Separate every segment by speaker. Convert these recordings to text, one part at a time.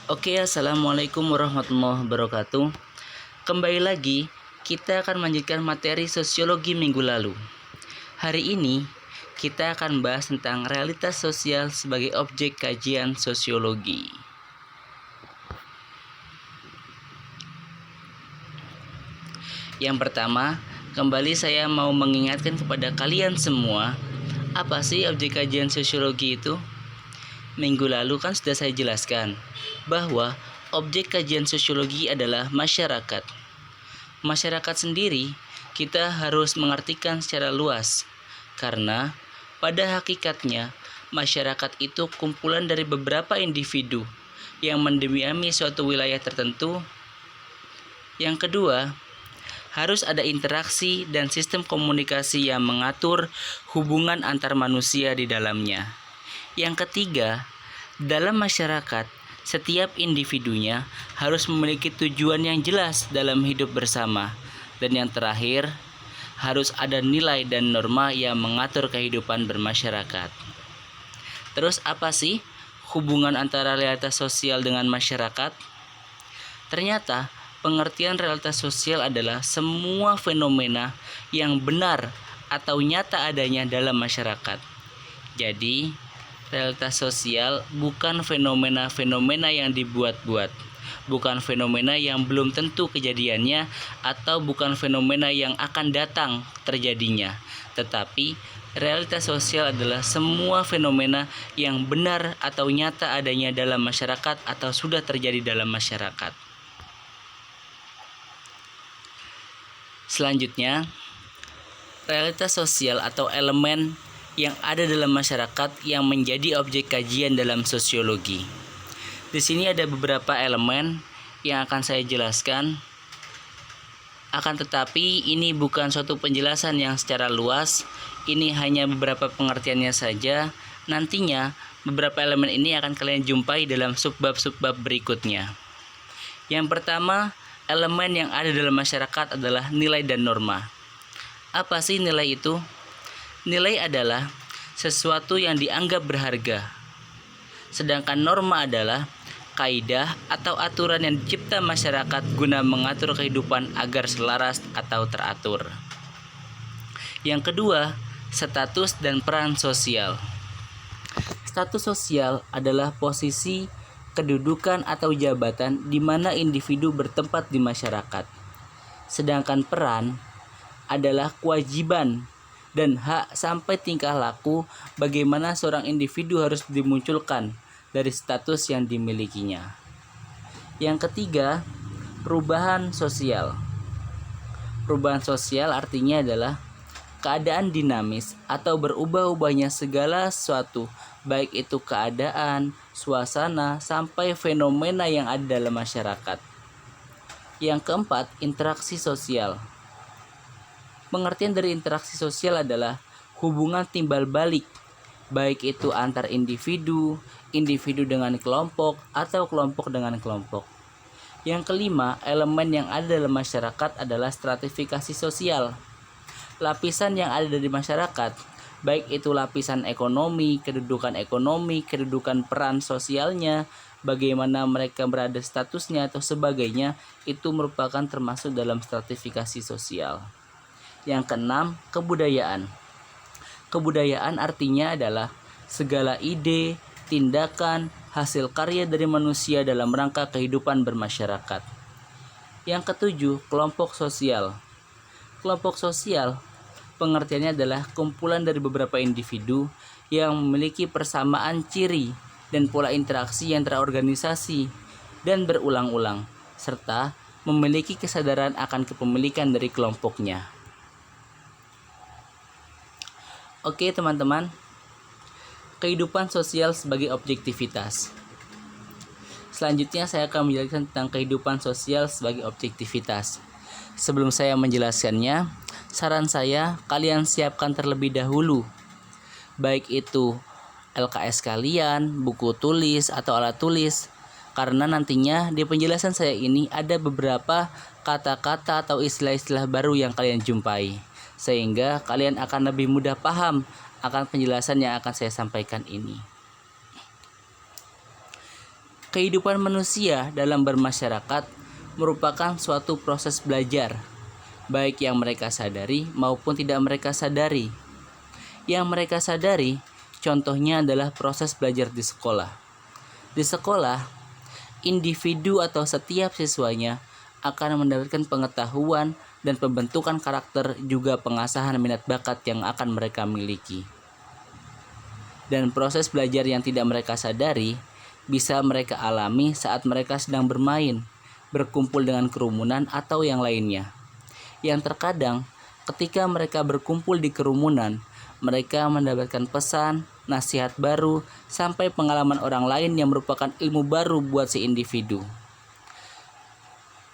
Speaker 1: Oke, assalamualaikum warahmatullahi wabarakatuh. Kembali lagi, kita akan melanjutkan materi sosiologi minggu lalu. Hari ini, kita akan bahas tentang realitas sosial sebagai objek kajian sosiologi. Yang pertama, kembali saya mau mengingatkan kepada kalian semua, apa sih objek kajian sosiologi itu? Minggu lalu kan sudah saya jelaskan bahwa objek kajian sosiologi adalah masyarakat. Masyarakat sendiri kita harus mengartikan secara luas, karena pada hakikatnya masyarakat itu kumpulan dari beberapa individu yang mendiami suatu wilayah tertentu. Yang kedua, harus ada interaksi dan sistem komunikasi yang mengatur hubungan antar manusia di dalamnya. Yang ketiga, dalam masyarakat, setiap individunya harus memiliki tujuan yang jelas dalam hidup bersama. Dan yang terakhir, harus ada nilai dan norma yang mengatur kehidupan bermasyarakat. Terus apa sih hubungan antara realitas sosial dengan masyarakat? Ternyata, pengertian realitas sosial adalah semua fenomena yang benar atau nyata adanya dalam masyarakat. Jadi, realitas sosial bukan fenomena-fenomena yang dibuat-buat, bukan fenomena yang belum tentu kejadiannya, atau bukan fenomena yang akan datang terjadinya. Tetapi realitas sosial adalah semua fenomena yang benar atau nyata adanya dalam masyarakat atau sudah terjadi dalam masyarakat. Selanjutnya, realitas sosial atau elemen yang ada dalam masyarakat yang menjadi objek kajian dalam sosiologi. Di sini ada beberapa elemen yang akan saya jelaskan. Akan tetapi ini bukan suatu penjelasan yang secara luas. Ini hanya beberapa pengertiannya saja. Nantinya beberapa elemen ini akan kalian jumpai dalam subbab-subbab berikutnya. Yang pertama, elemen yang ada dalam masyarakat adalah nilai dan norma. Apa sih nilai itu? Nilai adalah sesuatu yang dianggap berharga. Sedangkan norma adalah kaidah atau aturan yang dicipta masyarakat guna mengatur kehidupan agar selaras atau teratur. Yang kedua, status dan peran sosial. Status sosial adalah posisi, kedudukan atau jabatan di mana individu bertempat di masyarakat. Sedangkan peran adalah kewajiban dan hak sampai tingkah laku bagaimana seorang individu harus dimunculkan dari status yang dimilikinya. Yang ketiga, perubahan sosial. Perubahan sosial artinya adalah keadaan dinamis atau berubah-ubahnya segala sesuatu, baik itu keadaan, suasana, sampai fenomena yang ada dalam masyarakat. Yang keempat, interaksi sosial. Pengertian dari interaksi sosial adalah hubungan timbal balik, baik itu antar individu, individu dengan kelompok, atau kelompok dengan kelompok. Yang kelima, elemen yang ada dalam masyarakat adalah stratifikasi sosial. Lapisan yang ada di masyarakat, baik itu lapisan ekonomi, kedudukan peran sosialnya, bagaimana mereka berada statusnya atau sebagainya, itu merupakan termasuk dalam stratifikasi sosial. Yang keenam, kebudayaan. Kebudayaan artinya adalah segala ide, tindakan, hasil karya dari manusia dalam rangka kehidupan bermasyarakat. Yang ketujuh, kelompok sosial. Kelompok sosial pengertiannya adalah kumpulan dari beberapa individu yang memiliki persamaan ciri dan pola interaksi yang terorganisasi dan berulang-ulang, serta memiliki kesadaran akan kepemilikan dari kelompoknya. Oke teman-teman, kehidupan sosial sebagai objektivitas. Selanjutnya saya akan menjelaskan tentang kehidupan sosial sebagai objektivitas. Sebelum saya menjelaskannya, saran saya kalian siapkan terlebih dahulu, baik itu LKS kalian, buku tulis, atau alat tulis, karena nantinya di penjelasan saya ini ada beberapa kata-kata atau istilah-istilah baru yang kalian jumpai, sehingga kalian akan lebih mudah paham akan penjelasan yang akan saya sampaikan ini. kehidupan manusia dalam bermasyarakat merupakan suatu proses belajar, baik yang mereka sadari maupun tidak mereka sadari. Yang mereka sadari, contohnya adalah proses belajar di sekolah. Di sekolah, individu atau setiap siswanya akan mendapatkan pengetahuan dan pembentukan karakter, juga pengasahan minat bakat yang akan mereka miliki. Dan proses belajar yang tidak mereka sadari bisa mereka alami saat mereka sedang bermain, berkumpul dengan kerumunan atau yang lainnya. Yang terkadang ketika mereka berkumpul di kerumunan, mereka mendapatkan pesan, nasihat baru, sampai pengalaman orang lain yang merupakan ilmu baru buat si individu.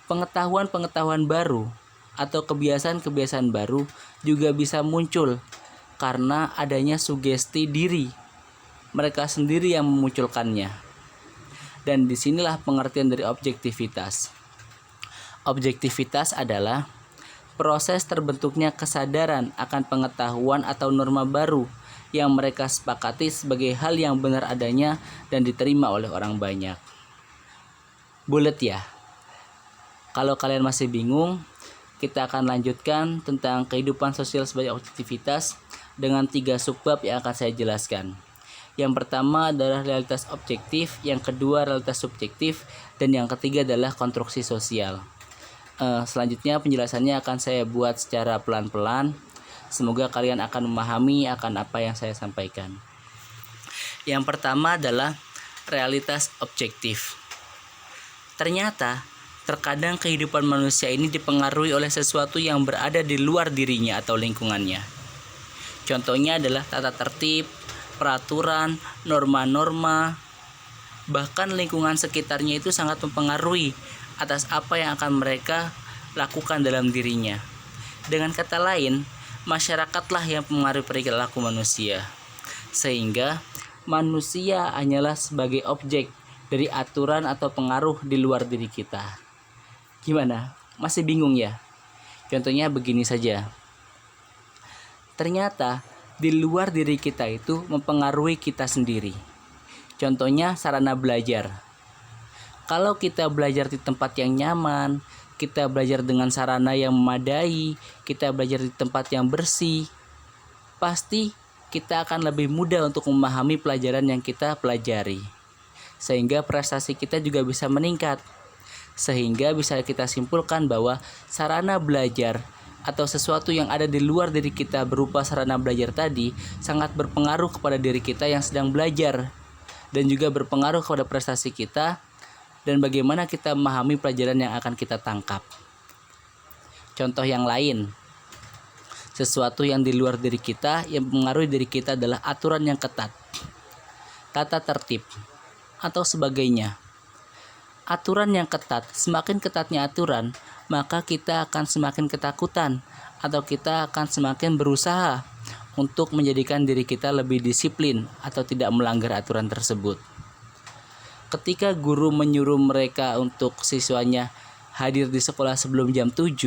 Speaker 1: Pengetahuan-pengetahuan baru atau kebiasaan-kebiasaan baru juga bisa muncul karena adanya sugesti diri. Mereka sendiri yang memunculkannya. Dan disinilah pengertian dari objektivitas. Objektivitas adalah proses terbentuknya kesadaran akan pengetahuan atau norma baru yang mereka sepakati sebagai hal yang benar adanya dan diterima oleh orang banyak. Bulet ya? Kalau kalian masih bingung, kita akan lanjutkan tentang kehidupan sosial sebagai objektivitas dengan 3 subbab yang akan saya jelaskan. Yang pertama adalah realitas objektif, yang kedua realitas subjektif, dan yang ketiga adalah konstruksi sosial. Selanjutnya penjelasannya akan saya buat secara pelan-pelan. Semoga kalian akan memahami akan apa yang saya sampaikan. Yang pertama adalah realitas objektif. Ternyata terkadang kehidupan manusia ini dipengaruhi oleh sesuatu yang berada di luar dirinya atau lingkungannya. Contohnya adalah tata tertib, peraturan, norma-norma, bahkan lingkungan sekitarnya itu sangat mempengaruhi atas apa yang akan mereka lakukan dalam dirinya. Dengan kata lain, masyarakatlah yang mempengaruhi perilaku manusia, sehingga manusia hanyalah sebagai objek dari aturan atau pengaruh di luar diri kita. Gimana? Masih bingung ya? Contohnya begini saja. Ternyata di luar diri kita itu mempengaruhi kita sendiri. Contohnya sarana belajar. Kalau kita belajar di tempat yang nyaman, kita belajar dengan sarana yang memadai, kita belajar di tempat yang bersih, pasti kita akan lebih mudah untuk memahami pelajaran yang kita pelajari. Sehingga prestasi kita juga bisa meningkat. Sehingga bisa kita simpulkan bahwa sarana belajar atau sesuatu yang ada di luar diri kita berupa sarana belajar tadi sangat berpengaruh kepada diri kita yang sedang belajar, dan juga berpengaruh kepada prestasi kita dan bagaimana kita memahami pelajaran yang akan kita tangkap. Contoh yang lain, sesuatu yang di luar diri kita yang mempengaruhi diri kita adalah aturan yang ketat, tata tertib, atau sebagainya. Aturan yang ketat, semakin ketatnya aturan, maka kita akan semakin ketakutan atau kita akan semakin berusaha untuk menjadikan diri kita lebih disiplin atau tidak melanggar aturan tersebut. Ketika guru menyuruh mereka untuk siswanya hadir di sekolah sebelum jam 7,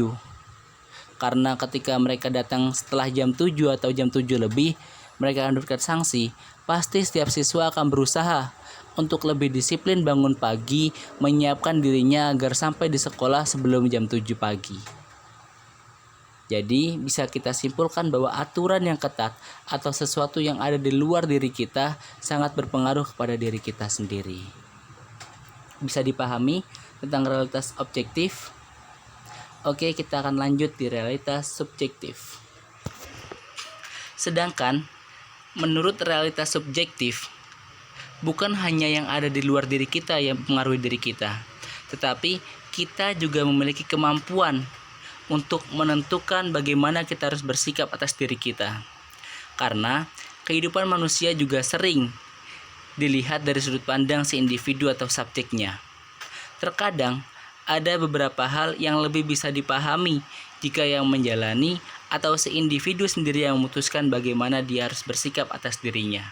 Speaker 1: karena ketika mereka datang setelah jam 7 atau jam 7 lebih, mereka akan mendapatkan sanksi, pasti setiap siswa akan berusaha untuk lebih disiplin bangun pagi, menyiapkan dirinya agar sampai di sekolah sebelum jam 7 pagi. Jadi bisa kita simpulkan bahwa aturan yang ketat atau sesuatu yang ada di luar diri kita sangat berpengaruh kepada diri kita sendiri. Bisa dipahami tentang realitas objektif? Oke, kita akan lanjut di realitas subjektif. Sedangkan menurut realitas subjektif, bukan hanya yang ada di luar diri kita yang mempengaruhi diri kita, tetapi kita juga memiliki kemampuan untuk menentukan bagaimana kita harus bersikap atas diri kita. Karena kehidupan manusia juga sering dilihat dari sudut pandang si individu atau subjeknya. Terkadang ada beberapa hal yang lebih bisa dipahami jika yang menjalani atau si individu sendiri yang memutuskan bagaimana dia harus bersikap atas dirinya.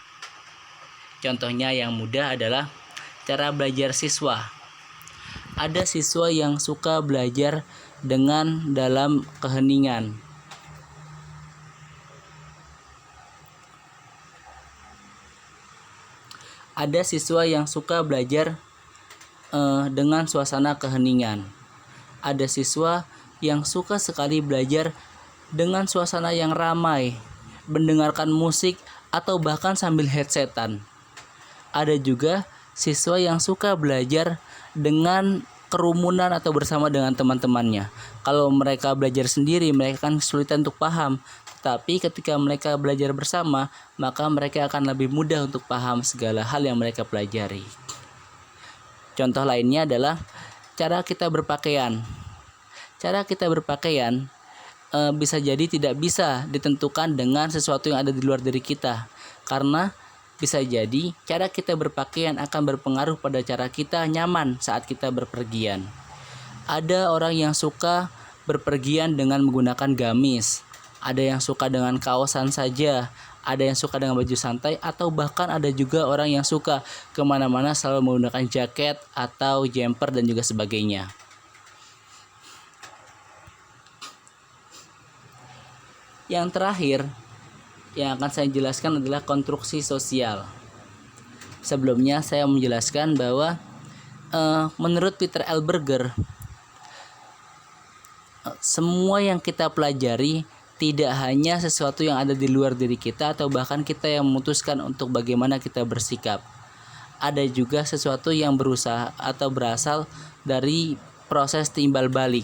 Speaker 1: Contohnya yang mudah adalah cara belajar siswa. Ada siswa yang suka belajar dengan dalam keheningan. Ada siswa yang suka belajar dengan suasana keheningan. Ada siswa yang suka sekali belajar dengan suasana yang ramai, mendengarkan musik atau bahkan sambil headsetan. Ada juga siswa yang suka belajar dengan kerumunan atau bersama dengan teman-temannya. Kalau mereka belajar sendiri, mereka kan kesulitan untuk paham. Tapi ketika mereka belajar bersama, maka mereka akan lebih mudah untuk paham segala hal yang mereka pelajari. Contoh lainnya adalah cara kita berpakaian. Cara kita berpakaian bisa jadi tidak bisa ditentukan dengan sesuatu yang ada di luar diri kita. Karena bisa jadi cara kita berpakaian akan berpengaruh pada cara kita nyaman saat kita berpergian. Ada orang yang suka berpergian dengan menggunakan gamis. Ada yang suka dengan kaosan saja. Ada yang suka dengan baju santai, atau bahkan ada juga orang yang suka kemana-mana selalu menggunakan jaket atau jumper dan juga sebagainya. Yang terakhir yang akan saya jelaskan adalah konstruksi sosial. Sebelumnya saya menjelaskan bahwa menurut Peter L. Berger, semua yang kita pelajari tidak hanya sesuatu yang ada di luar diri kita atau bahkan kita yang memutuskan untuk bagaimana kita bersikap. Ada juga sesuatu yang berusaha atau berasal dari proses timbal balik.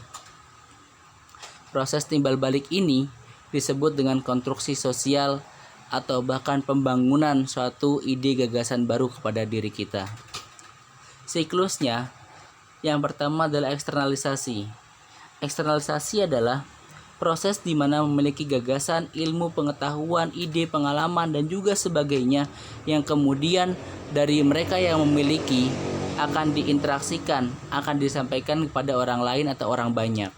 Speaker 1: Proses timbal balik ini disebut dengan konstruksi sosial atau bahkan pembangunan suatu ide gagasan baru kepada diri kita. Siklusnya, yang pertama adalah eksternalisasi. Eksternalisasi adalah proses di mana memiliki gagasan, ilmu, pengetahuan, ide, pengalaman, dan juga sebagainya yang kemudian dari mereka yang memiliki akan diinteraksikan, akan disampaikan kepada orang lain atau orang banyak.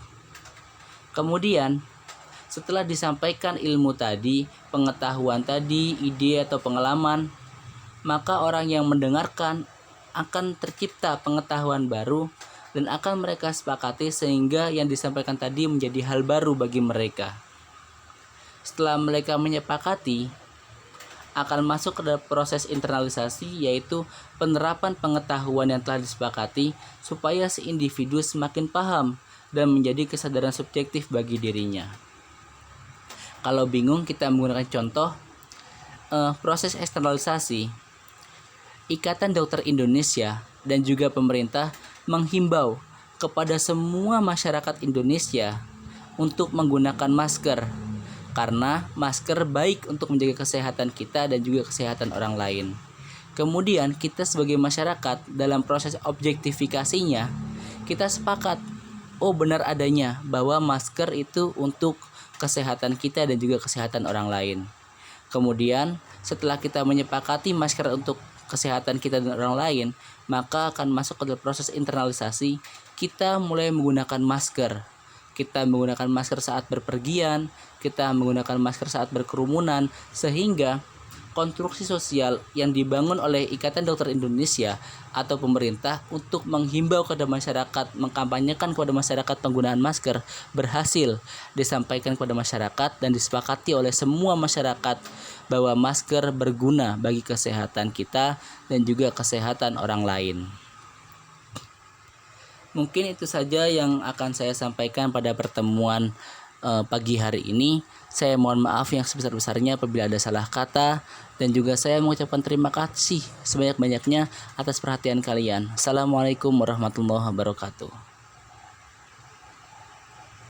Speaker 1: Kemudian, setelah disampaikan ilmu tadi, pengetahuan tadi, ide atau pengalaman, maka orang yang mendengarkan akan tercipta pengetahuan baru dan akan mereka sepakati sehingga yang disampaikan tadi menjadi hal baru bagi mereka. Setelah mereka menyepakati, akan masuk ke dalam proses internalisasi, yaitu penerapan pengetahuan yang telah disepakati supaya si individu semakin paham dan menjadi kesadaran subjektif bagi dirinya. Kalau bingung, kita menggunakan contoh proses eksternalisasi. Ikatan Dokter Indonesia dan juga pemerintah menghimbau kepada semua masyarakat Indonesia untuk menggunakan masker karena masker baik untuk menjaga kesehatan kita dan juga kesehatan orang lain. Kemudian kita sebagai masyarakat dalam proses objektifikasinya kita sepakat, oh benar adanya bahwa masker itu untuk kesehatan kita dan juga kesehatan orang lain. Kemudian setelah kita menyepakati masker untuk kesehatan kita dan orang lain, maka akan masuk ke dalam proses internalisasi. Kita mulai menggunakan masker. Kita menggunakan masker saat berpergian, kita menggunakan masker saat berkerumunan, sehingga konstruksi sosial yang dibangun oleh Ikatan Dokter Indonesia atau pemerintah untuk menghimbau kepada masyarakat, mengkampanyekan kepada masyarakat penggunaan masker berhasil disampaikan kepada masyarakat dan disepakati oleh semua masyarakat bahwa masker berguna bagi kesehatan kita dan juga kesehatan orang lain. Mungkin itu saja yang akan saya sampaikan pada pertemuan pagi hari ini. Saya mohon maaf yang sebesar-besarnya apabila ada salah kata, dan juga saya mengucapkan terima kasih sebanyak-banyaknya atas perhatian kalian. Assalamualaikum warahmatullahi wabarakatuh.